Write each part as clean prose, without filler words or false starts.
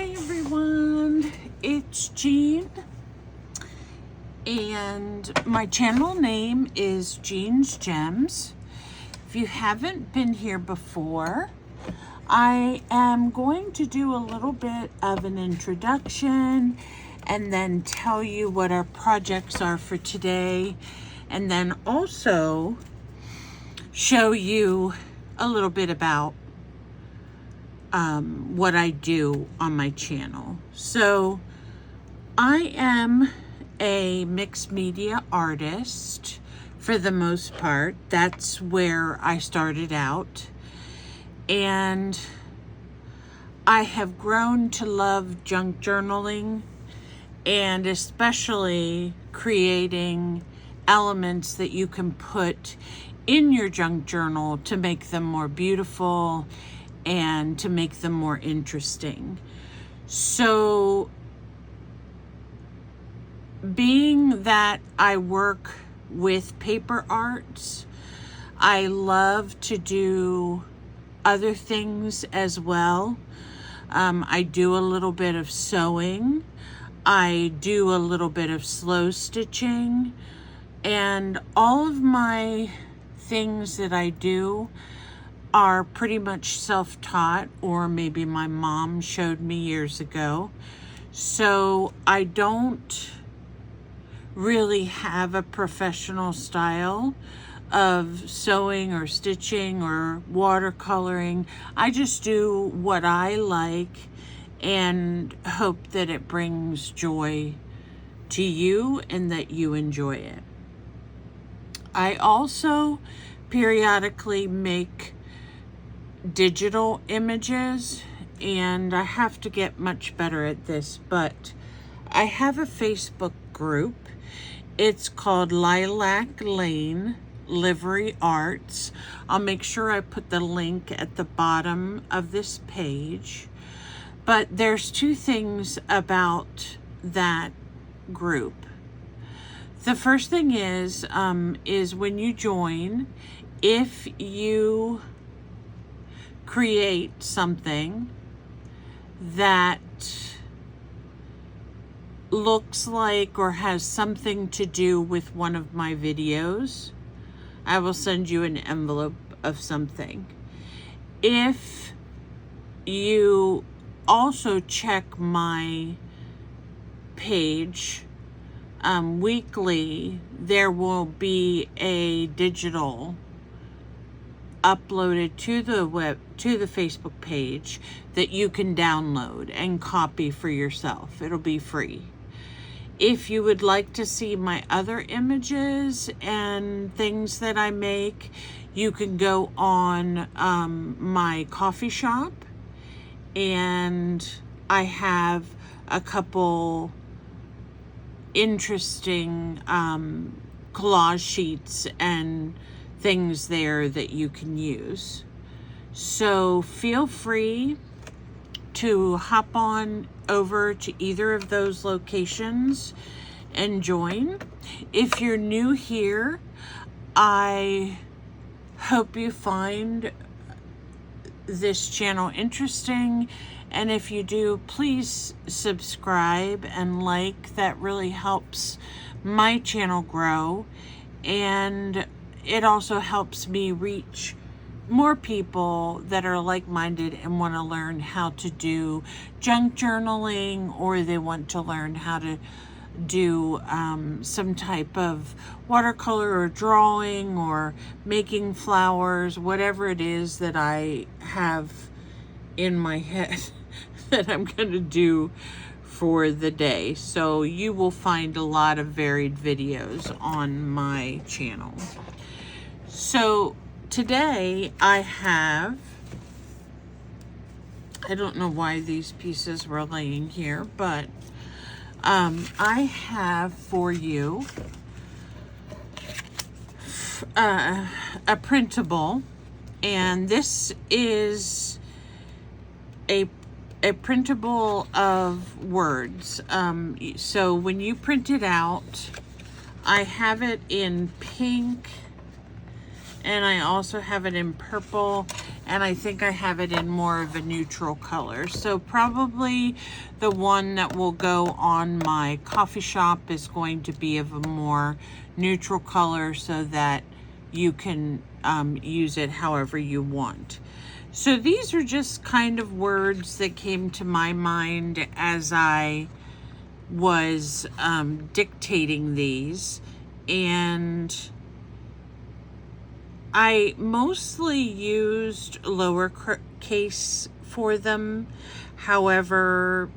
Hi everyone, it's Jean, and my channel name is Jean's Gems. If you haven't been here before, I am going to do a little bit of an introduction and then tell you what our projects are for today, and then also show you a little bit about what I do on my channel. So I am a mixed media artist for the most part. That's where I started out, and I have grown to love junk journaling, and especially creating elements that you can put in your junk journal to make them more beautiful and to make them more interesting. So being that I work with paper arts, I love to do other things as well. I do a little bit of sewing. I do a little bit of slow stitching, and all of my things that I do are pretty much self-taught, or maybe my mom showed me years ago. So I don't really have a professional style of sewing or stitching or watercoloring. I just do what I like and hope that it brings joy to you and that you enjoy it. I also periodically make digital images, and I have to get much better at this, but I have a Facebook group. It's called Lilac Lane Livery Arts. I'll make sure I put the link at the bottom of this page. But there's two things about that group. The first thing is when you join, if you create something that looks like or has something to do with one of my videos, I will send you an envelope of something. If you also check my page weekly, there will be a digital uploaded to the Facebook page that you can download and copy for yourself. It'll be free. If you would like to see my other images and things that I make, you can go on my Kofi shop, and I have a couple interesting collage sheets and things there that you can use. So feel free to hop on over to either of those locations and join. If you're new here, I hope you find this channel interesting, and if you do, please subscribe and like. That really helps my channel grow, and it also helps me reach more people that are like-minded and want to learn how to do junk journaling, or they want to learn how to do some type of watercolor or drawing or making flowers, whatever it is that I have in my head that I'm going to do for the day. So you will find a lot of varied videos on my channel. So today I don't know why these pieces were laying here, but I have for you a printable, and this is a printable of words. So when you print it out, I have it in pink, and I also have it in purple, and I think I have it in more of a neutral color. So probably the one that will go on my coffee shop is going to be of a more neutral color so that you can use it however you want. So these are just kind of words that came to my mind as I was dictating these, and I mostly used lowercase for them. However,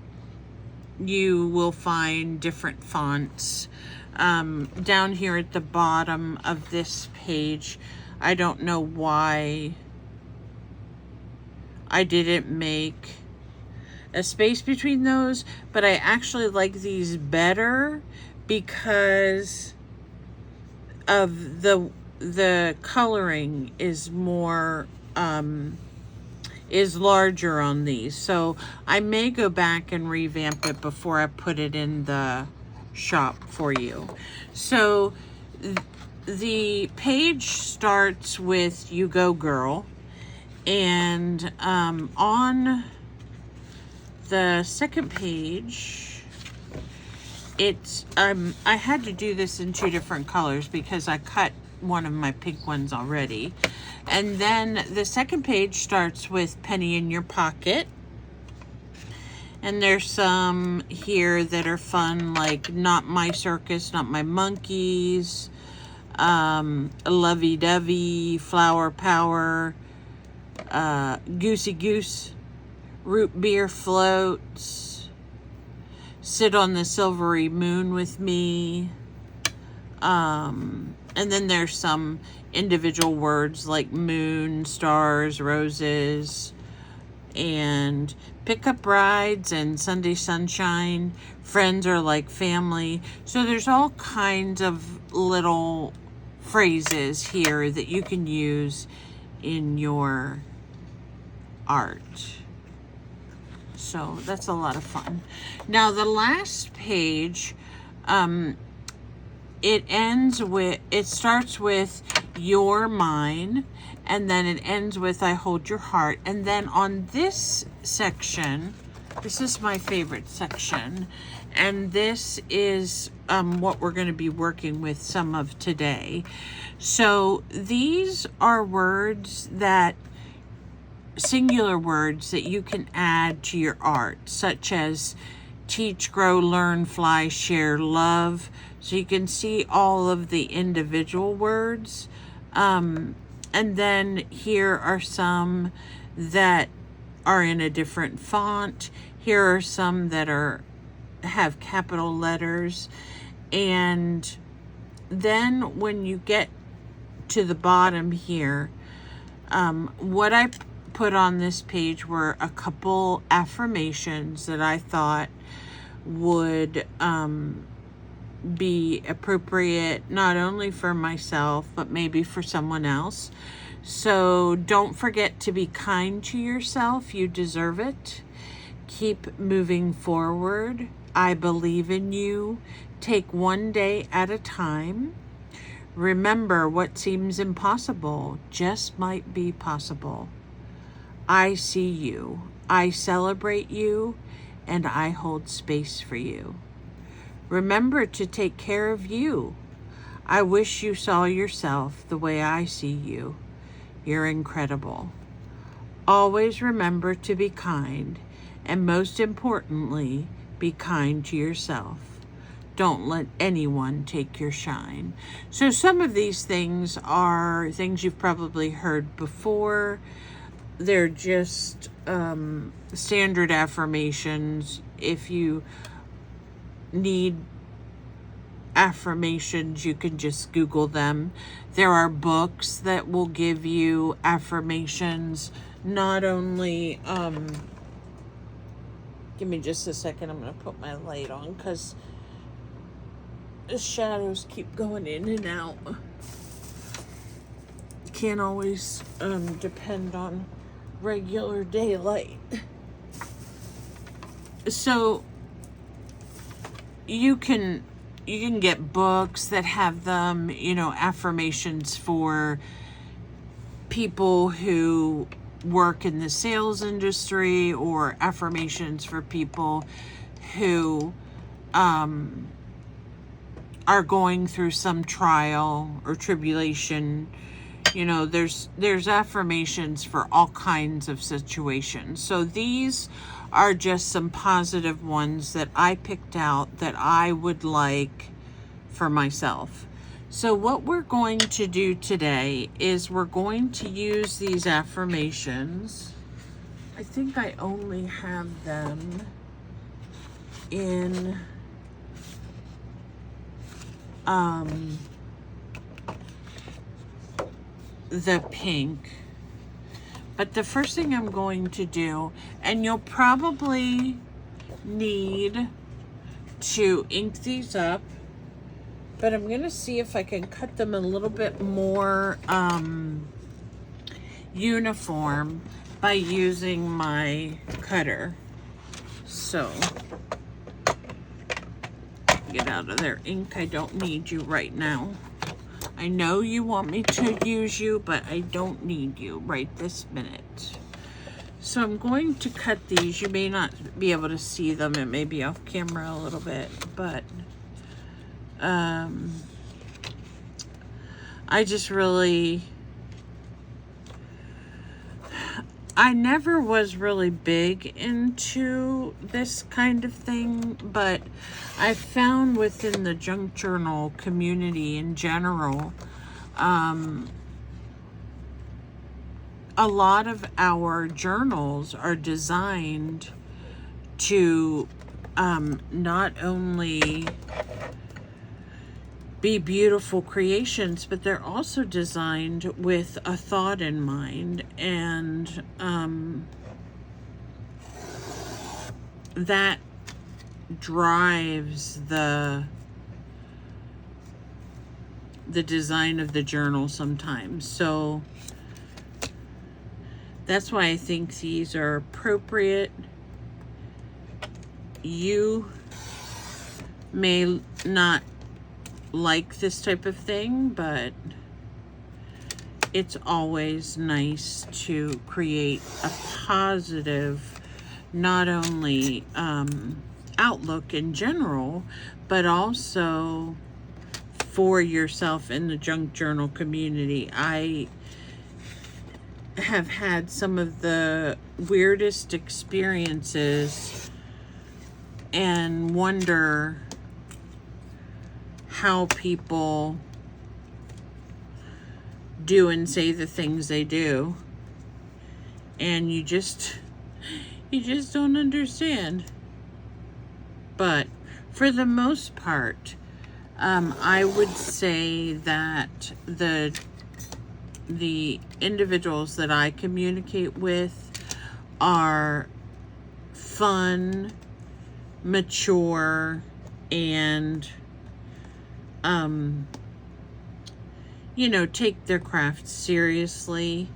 you will find different fonts. Down here at the bottom of this page, I don't know why I didn't make a space between those, but I actually like these better because of the coloring is more is larger on these. So I may go back and revamp it before I put it in the shop for you. So the page starts with "You Go Girl," and on the second page, it's I had to do this in 2 different colors because I cut one of my pink ones already. And then the second page starts with "Penny in Your Pocket." And there's some here that are fun, like "Not My Circus, Not My Monkeys," "Lovey Dovey," "Flower Power," "Goosey Goose," "Root Beer Floats," "Sit on the Silvery Moon with Me." And then there's some individual words like "moon," "stars," "roses," and "Pickup Rides," and "Sunday Sunshine," "Friends Are Like Family." So there's all kinds of little phrases here that you can use in your art. So that's a lot of fun. Now the last page, it starts with "You're Mine," and then it ends with "I Hold Your Heart." And then on this section, this is my favorite section, and this is what we're going to be working with some of today. So these are words that, singular words that you can add to your art, such as "teach, grow, learn, fly, share, love." So you can see all of the individual words. And then here are some that are in a different font. Here are some that have capital letters. And then when you get to the bottom here, what I put on this page were a couple affirmations that I thought would be appropriate not only for myself but maybe for someone else. So don't forget to be kind to yourself. You deserve it. Keep moving forward. I believe in you. Take one day at a time. Remember, what seems impossible just might be possible. I see you. I celebrate you, and I hold space for you. Remember to take care of you. I wish you saw yourself the way I see you. You're incredible. Always remember to be kind, and most importantly, be kind to yourself. Don't let anyone take your shine. So some of these things are things you've probably heard before. They're just standard affirmations. If you need affirmations, you can just Google them. There are books that will give you affirmations. Not only, give me just a second, I'm going to put my light on because the shadows keep going in and out. Can't always depend on regular daylight. So you can get books that have them, affirmations for people who work in the sales industry, or affirmations for people who are going through some trial or tribulation. You know, there's affirmations for all kinds of situations. So these are just some positive ones that I picked out that I would like for myself. So what we're going to do today is we're going to use these affirmations. I think I only have them in the pink. But the first thing I'm going to do, and you'll probably need to ink these up, but I'm going to see if I can cut them a little bit more uniform by using my cutter. So, get out of there, ink. I don't need you right now. I know you want me to use you, but I don't need you right this minute. So I'm going to cut these. You may not be able to see them. It may be off camera a little bit, but I just really, I never was really big into this kind of thing, but I found within the junk journal community in general, a lot of our journals are designed to not only be beautiful creations, but they're also designed with a thought in mind, and that drives the design of the journal sometimes. So that's why I think these are appropriate. You may not like this type of thing, but it's always nice to create a positive, not only outlook in general, but also for yourself in the junk journal community. I have had some of the weirdest experiences and wonder how people do and say the things they do, and you just don't understand. But for the most part, I would say that the individuals that I communicate with are fun, mature, and you know, take their craft seriously,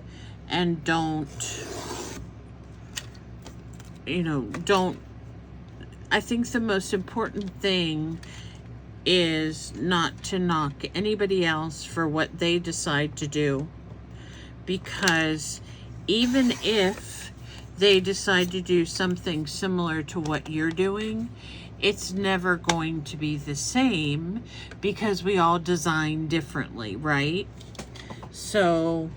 and don't I think the most important thing is not to knock anybody else for what they decide to do, because even if they decide to do something similar to what you're doing, it's never going to be the same, because we all design differently, right? So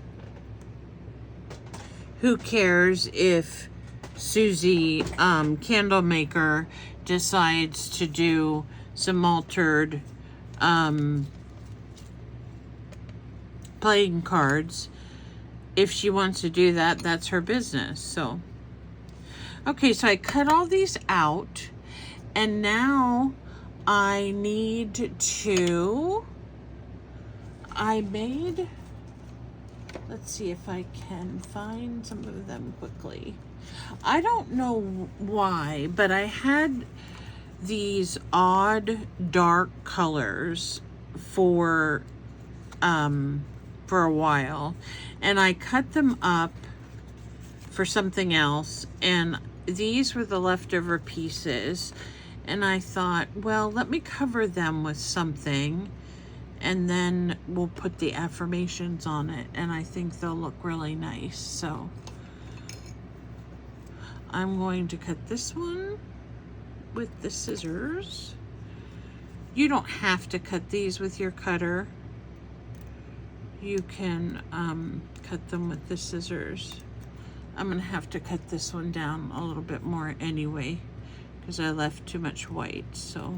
who cares if Susie, candle maker, decides to do some altered playing cards? If she wants to do that, that's her business. So okay, so I cut all these out, and now I need to, let's see if I can find some of them quickly. I don't know why, but I had these odd dark colors for a while, and I cut them up for something else, and these were the leftover pieces, and I thought, well, let me cover them with something, and then we'll put the affirmations on it, and I think they'll look really nice. So I'm going to cut this one with the scissors. You don't have to cut these with your cutter. You can cut them with the scissors. I'm gonna have to cut this one down a little bit more anyway, because I left too much white, so.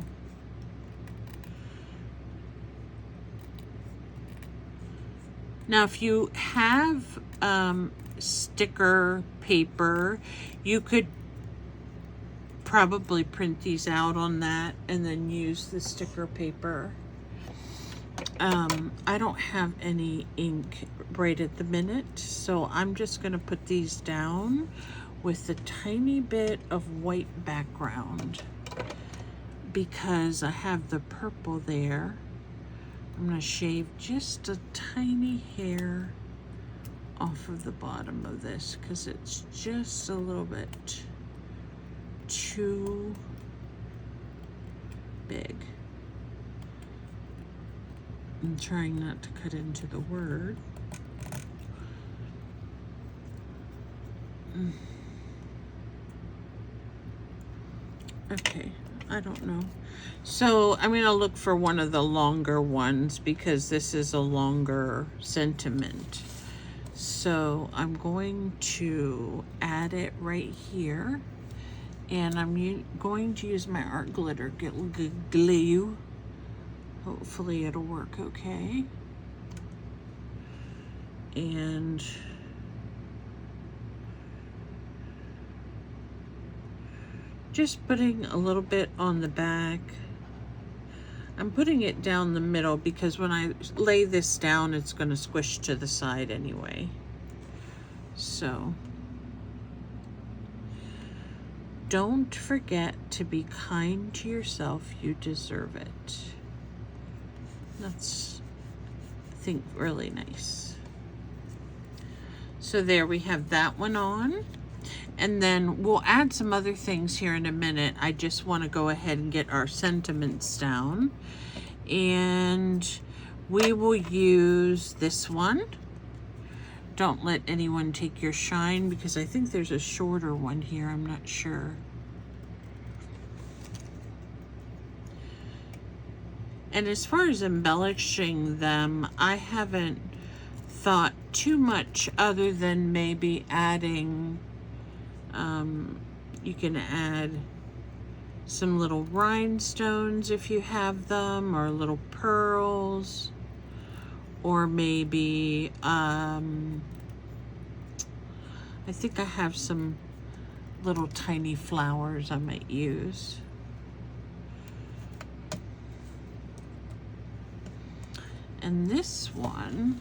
Now, if you have sticker paper, you could probably print these out on that and then use the sticker paper. I don't have any ink right at the minute, so I'm just going to put these down with a tiny bit of white background because I have the purple there. I'm going to shave just a tiny hair off of the bottom of this because it's just a little bit too big. I'm trying not to cut into the word. Okay, I don't know. So I'm gonna look for one of the longer ones because this is a longer sentiment. So I'm going to add it right here, and I'm going to use my art glitter glue. Hopefully it'll work okay. And just putting a little bit on the back. I'm putting it down the middle because when I lay this down, it's going to squish to the side anyway. So don't forget to be kind to yourself. You deserve it. That's, I think, really nice. So there we have that one on. And then we'll add some other things here in a minute. I just want to go ahead and get our sentiments down. And we will use this one. Don't let anyone take your shine, because I think there's a shorter one here. I'm not sure. And as far as embellishing them, I haven't thought too much other than maybe adding, you can add some little rhinestones if you have them, or little pearls, or maybe, I think I have some little tiny flowers I might use. And this one,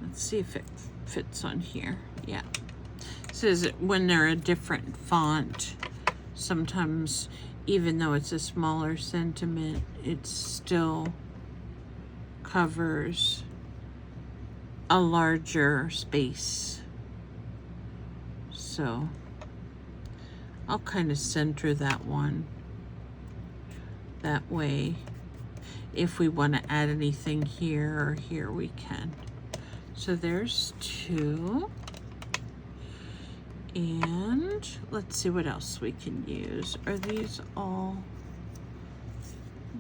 let's see if it fits on here. Yeah. It says when they're a different font, sometimes even though it's a smaller sentiment, it still covers a larger space. So I'll kind of center that one that way. If we want to add anything here or here, we can. So there's two. And let's see what else we can use. Are these all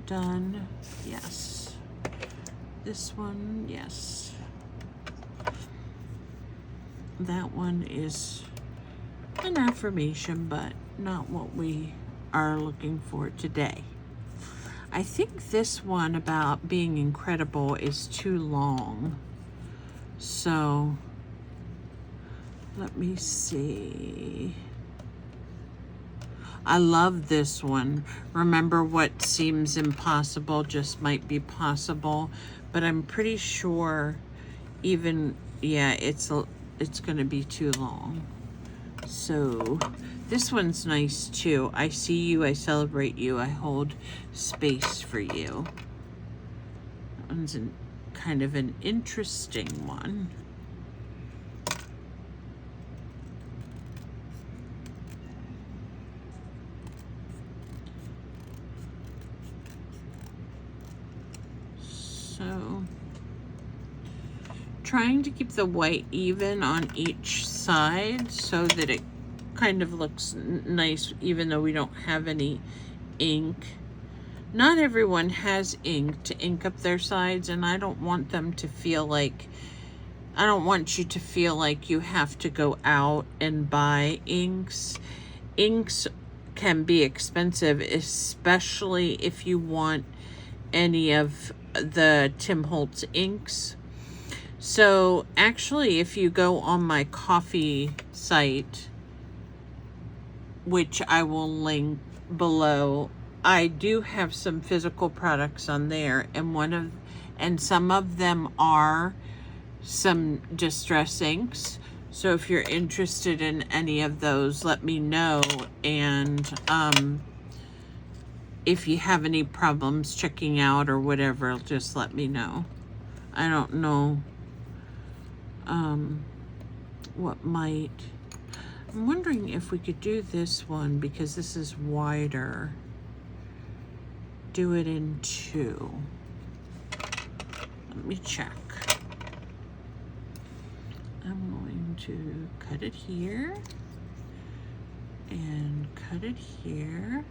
done? Yes. This one, yes. That one is an affirmation, but not what we are looking for today. I think this one about being incredible is too long. So let me see. I love this one. Remember, what seems impossible just might be possible. But I'm pretty sure even, yeah, it's going to be too long. So this one's nice too. I see you, I celebrate you, I hold space for you. That one's kind of an interesting one. So trying to keep the white even on each side. sides so that it kind of looks nice, even though we don't have any ink. Not everyone has ink to ink up their sides, and I don't want them to feel like, I don't want you to feel like you have to go out and buy inks. Inks can be expensive, especially if you want any of the Tim Holtz inks. So actually, if you go on my Kofi site, which I will link below, I do have some physical products on there, and some of them are some distress inks. So if you're interested in any of those, let me know. And if you have any problems checking out or whatever, just let me know. I don't know what might. I'm wondering if we could do this one, because this is wider. Do it in 2. Let me check. I'm going to cut it here and cut it here.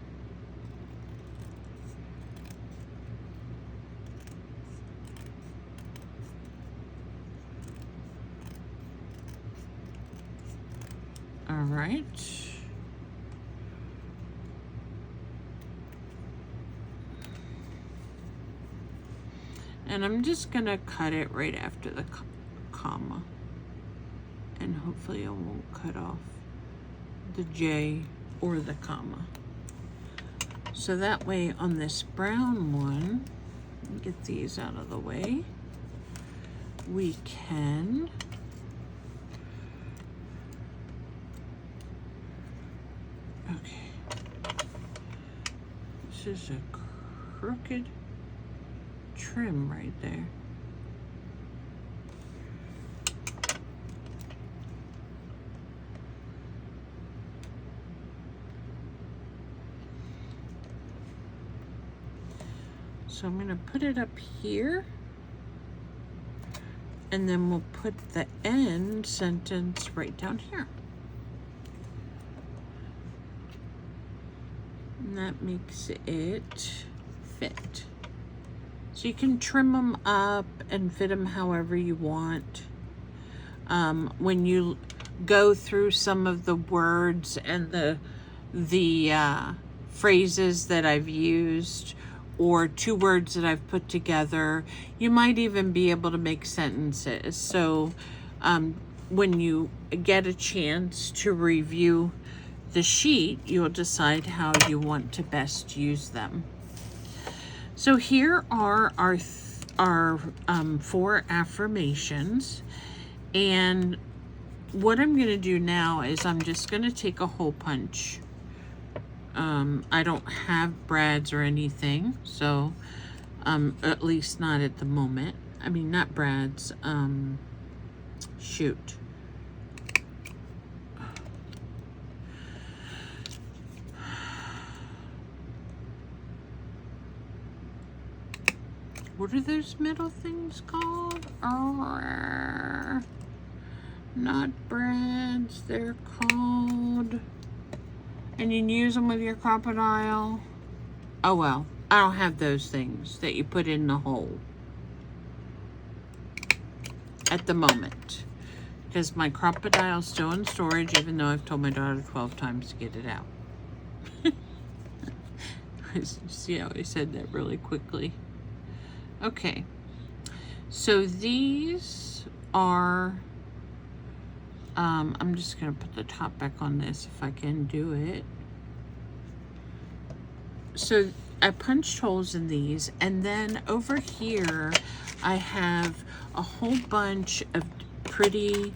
All right. And I'm just gonna cut it right after the comma. And hopefully I won't cut off the J or the comma. So that way on this brown one, get these out of the way, we can this is a crooked trim right there. So I'm going to put it up here, and then we'll put the end sentence right down here. And that makes it fit. So you can trim them up and fit them however you want. When you go through some of the words and the phrases that I've used, or 2 words that I've put together, you might even be able to make sentences. So when you get a chance to review the sheet, you'll decide how you want to best use them. So here are our 4 affirmations, and what I'm going to do now is I'm just going to take a hole punch. I don't have brads or anything, so at least not at the moment. I mean, not brads. Shoot. What are those metal things called? Oh, not brads, they're called. And you can use them with your crocodile. Oh well, I don't have those things that you put in the hole at the moment, because my crocodile's still in storage, even though I've told my daughter 12 times to get it out. See how I said that really quickly? Okay, so these are, I'm just going to put the top back on this if I can do it. So I punched holes in these, and then over here I have a whole bunch of pretty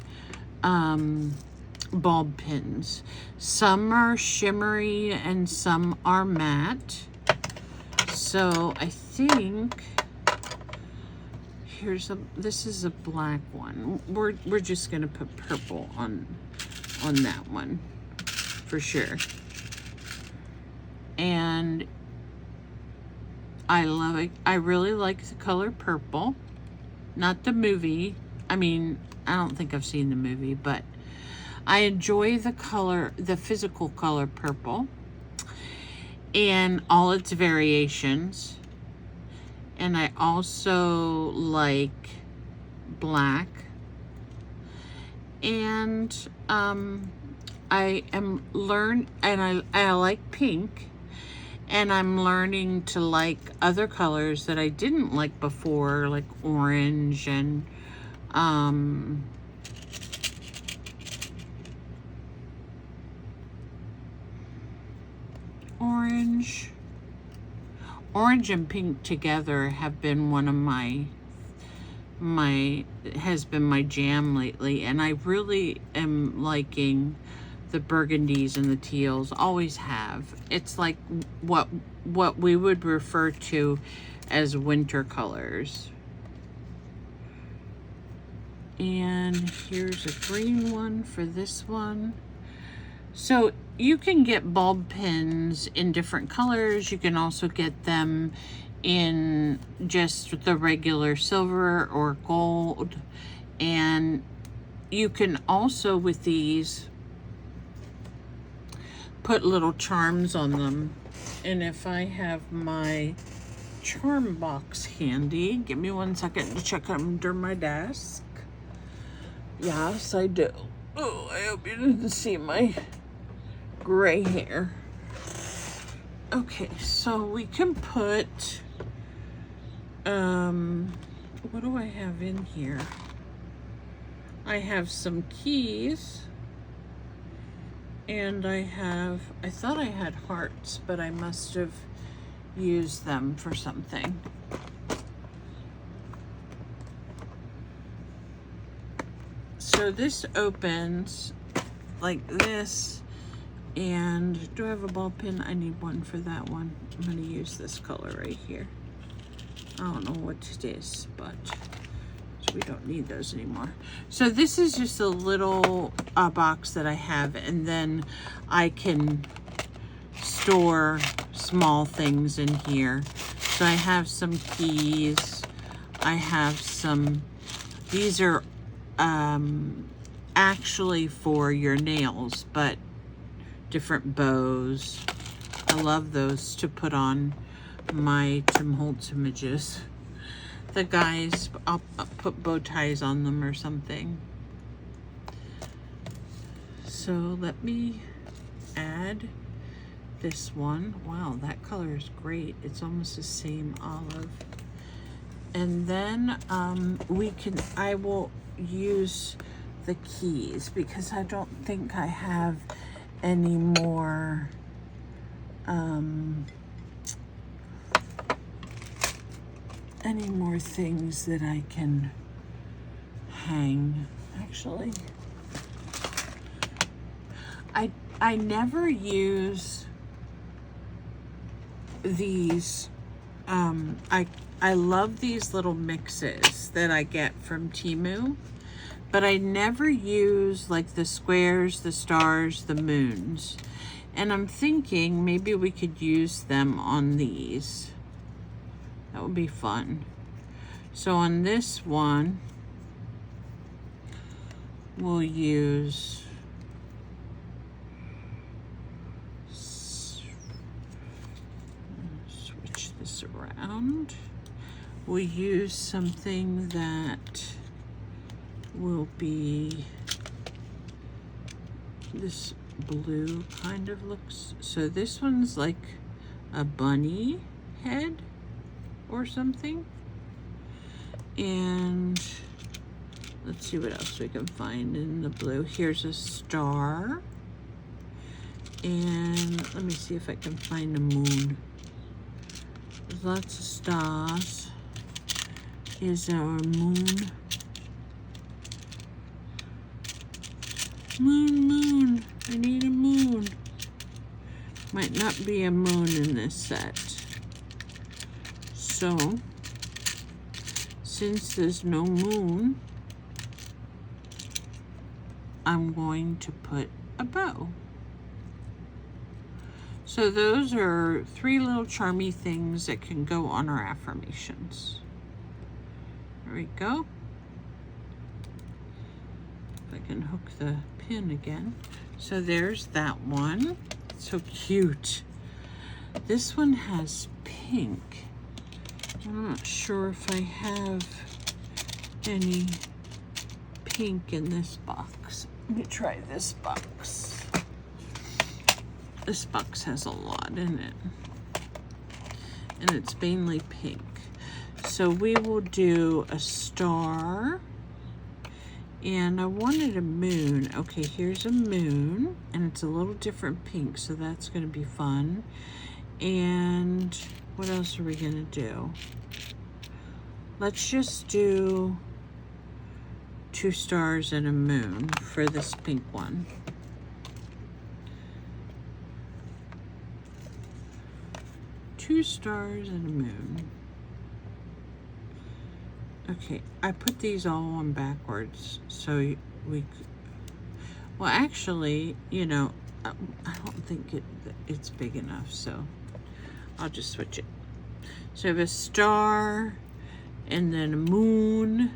bulb pins. Some are shimmery and some are matte. So I think this is a black one. We're just gonna put purple on that one for sure. And I love it. I really like the color purple. Not the movie. I mean, I don't think I've seen the movie, but I enjoy the color, the physical color purple, and all its variations. And I also like black. And I like pink. And I'm learning to like other colors that I didn't like before, like orange and orange and pink together have been one of my jam lately, and I really am liking the burgundies and the teals. Always have. It's like what we would refer to as winter colors. And here's a green one for this one. So you can get bulb pins in different colors. You can also get them in just the regular silver or gold. And you can also, with these, put little charms on them. And if I have my charm box handy, give me 1 second to check under my desk. Yes, I do. Oh, I hope you didn't see my gray hair. Okay, so we can put, what do I have in here? I have some keys, and I thought I had hearts, but I must have used them for something. So this opens like this. And do I have a ball pin? I need one for that one. I'm going to use this color right here. I don't know what it is, but so we don't need those anymore. So this is just a little box that I have, and then I can store small things in here. So I have some keys. I have some, these are actually for your nails, but different bows. I love those to put on my Tim Holtz images. The guys, I'll put bow ties on them or something. So let me add this one. Wow, that color is great. It's almost the same olive. And then I will use the keys because I don't think I have any more things that I can hang. Actually, I never use these. I love these little mixes that I get from Temu, but I never use like the squares, the stars, the moons. And I'm thinking maybe we could use them on these. That would be fun. So on this one, we'll use switch this around. We'll use something that will be this blue kind of looks. So this one's like a bunny head or something. And let's see what else we can find in the blue. Here's a star. And let me see if I can find a moon. There's lots of stars. Here's our moon. Moon, I need a moon. Might not be a moon in this set. So, since there's no moon, I'm going to put a bow. So those are 3 little charmy things that can go on our affirmations. There we go. if I can hook the pin again. So there's that one. So cute. This one has pink. I'm not sure if I have any pink in this box. Let me try this box. This box has a lot in it, and it's mainly pink. So we will do a star, and I wanted a moon. Okay, here's a moon, and it's a little different pink, so that's going to be fun. And what else are we going to do? Let's just do 2 stars and a moon for this pink one. Two stars and a moon. Okay, I put these all on backwards so well, actually, you know, I don't think it's big enough, so I'll just switch it. So I have a star, and then a moon,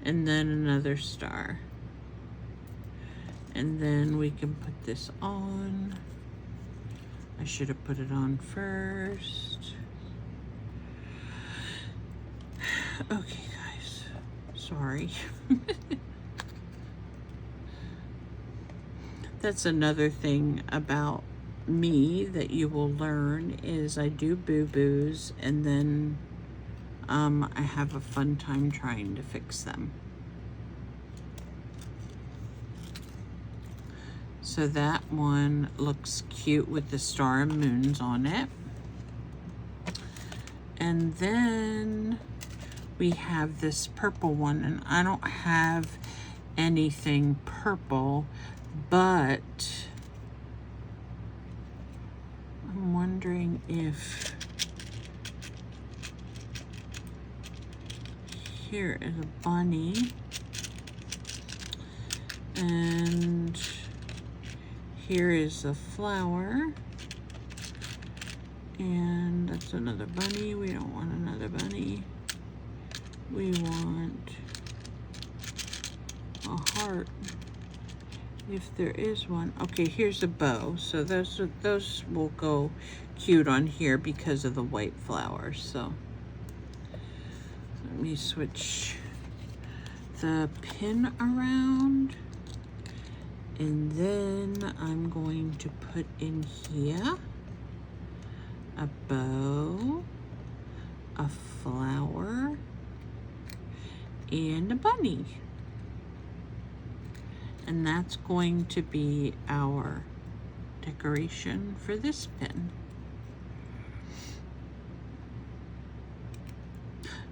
and then another star. And then we can put this on. I should have put it on first. Okay, guys, sorry. That's another thing about me that you will learn is I do boo-boos, and then I have a fun time trying to fix them. So that one looks cute with the star and moons on it. And then we have this purple one, and I don't have anything purple, but I'm wondering if here is a bunny, and here is a flower, and that's another bunny. We don't want another bunny. We want a heart, if there is one. Okay, here's a bow. So those will go cute on here because of the white flowers. So let me switch the pin around. And then I'm going to put in here a bow, a flower, and a bunny. And that's going to be our decoration for this pin.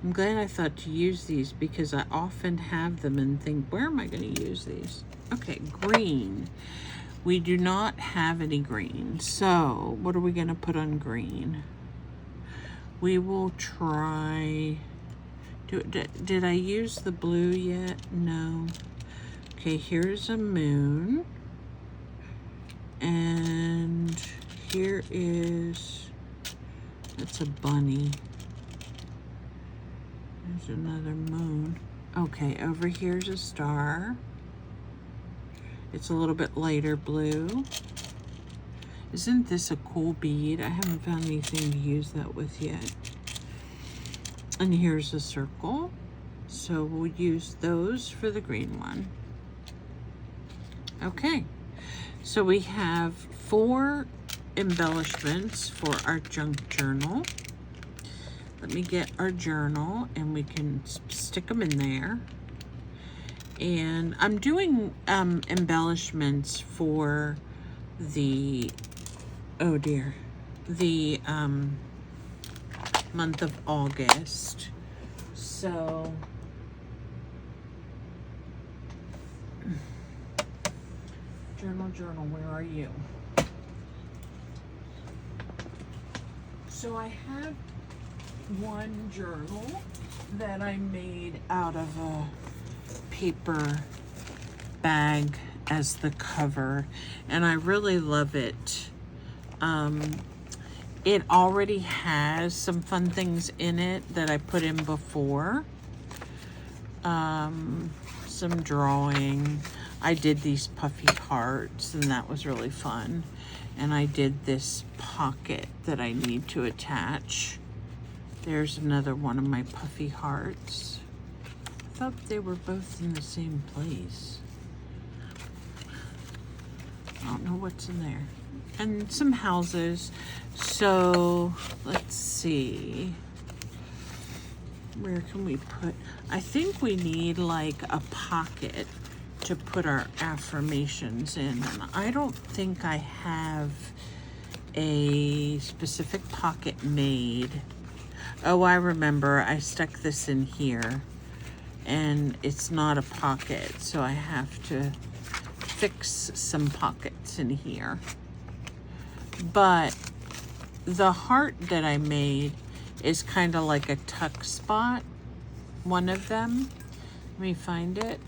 I'm glad I thought to use these because I often have them and think, where am I going to use these? Okay, green. We do not have any green. So what are we going to put on green? We will try... Did I use the blue yet? No. Okay, here's a moon. And here is... That's a bunny. There's another moon. Okay, over here's a star. It's a little bit lighter blue. Isn't this a cool bead? I haven't found anything to use that with yet. And here's a circle. So we'll use those for the green one. Okay, so we have 4 embellishments for our junk journal. Let me get our journal and we can stick them in there. And I'm doing embellishments for the, oh dear, the month of August. So journal, where are you? So I have one journal that I made out of a paper bag as the cover, and I really love it. It already has some fun some some drawing. I did these puffy hearts, and that was really fun. And I did this pocket that I need to attach. There's another one of my puffy hearts. I thought they were both in the same place. I don't know what's in there. And some houses. So let's see. Where can we put? I think we need like a pocket to put our affirmations in. And I don't think I have a specific pocket made. Oh, I remember. I stuck this in here. And it's not a pocket. So I have to fix some pockets in here. But the heart that I made is kind of like a tuck spot. One of them. Let me find it.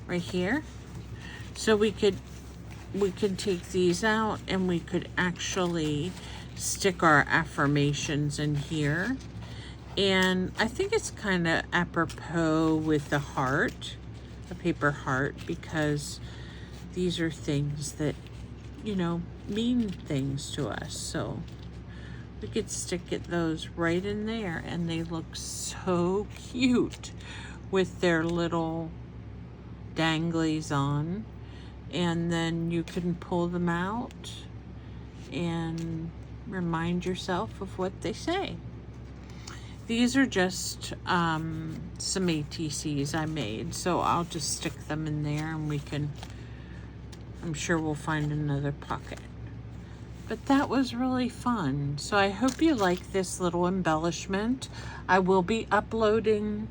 Right here. So we could take these out and we could actually stick our affirmations in here. And I think it's kind of apropos with the heart, the paper heart, because these are things that, you know, mean things to us. So we could stick those right in there, and they look so cute with their little danglies on. And then you can pull them out and remind yourself of what they say. These are just some ATCs I made, so I'll just stick them in there, and we can, I'm sure we'll find another pocket. But that was really fun. So I hope you like this little embellishment. I will be uploading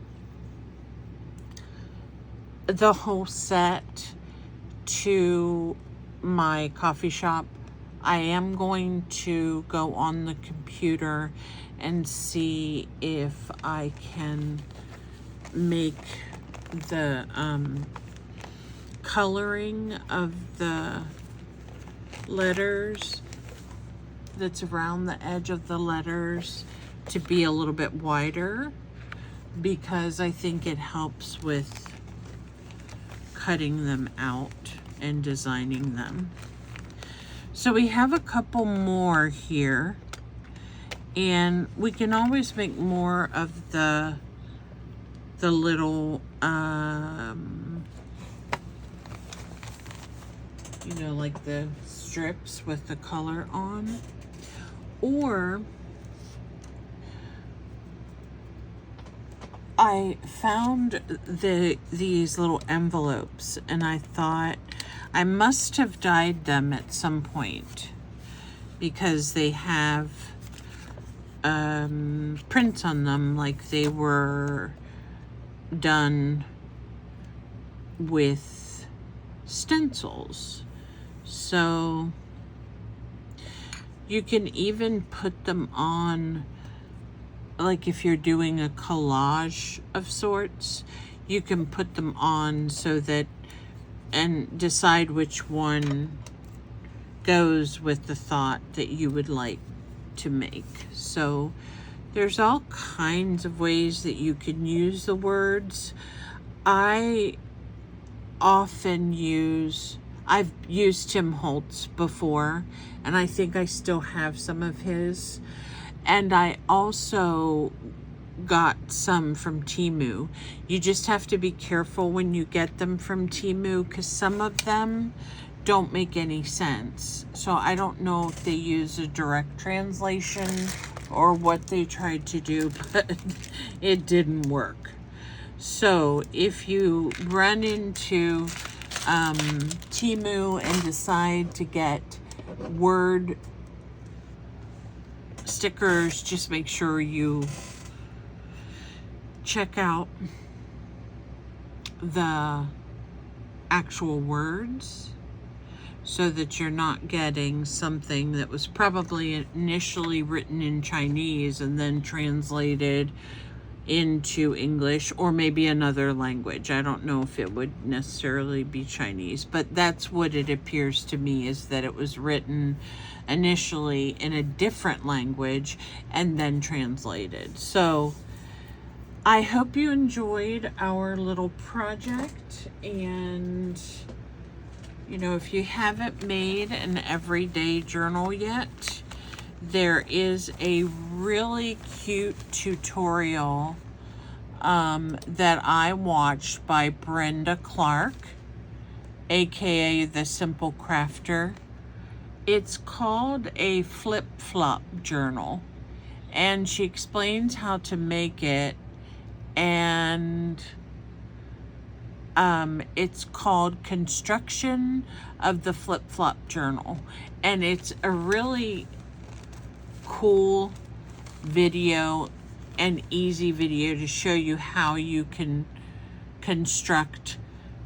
the whole set to my coffee shop. I am going to go on the computer and see if I can make the coloring of the letters that's around the edge of the letters to be a little bit wider, because I think it helps with cutting them out and designing them. So we have a couple more here, and we can always make more of the little you know, like the strips with the color on. Or I found these little envelopes, and I thought I must have dyed them at some point, because they have prints on them like they were done with stencils. So you can even put them on, like if you're doing a collage of sorts, you can put them on so that, and decide which one goes with the thought that you would like to make. So there's all kinds of ways that you can use the words. I've used Tim Holtz before, and I think I still have some of his. And I also got some from Temu. You just have to be careful when you get them from Temu, because some of them don't make any sense. So I don't know if they use a direct translation or what they tried to do, but it didn't work. So if you run into Temu and decide to get word stickers, just make sure you check out the actual words, so that you're not getting something that was probably initially written in Chinese and then translated into English, or maybe another language. I don't know if it would necessarily be Chinese, but that's what it appears to me, is that it was written initially in a different language and then translated. So I hope you enjoyed our little project, and you know, if you haven't made an everyday journal yet, there is a really cute tutorial that I watched by Brenda Clark, aka The Simple Crafter. It's called a flip-flop journal, and she explains how to make it, and it's called Construction of the Flip-Flop Journal, and it's a really cool video, an easy video to show you how you can construct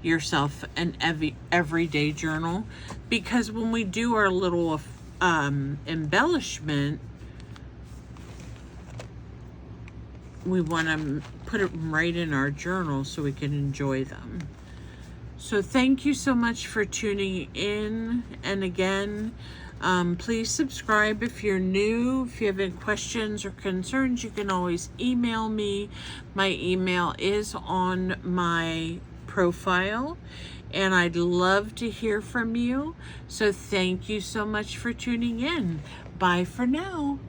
yourself an everyday journal. Because when we do our little embellishment, we want to put it right in our journal so we can enjoy them. So thank you so much for tuning in, and again, please subscribe if you're new. If you have any questions or concerns, you can always email me. My email is on my profile, and I'd love to hear from you. So thank you so much for tuning in. Bye for now.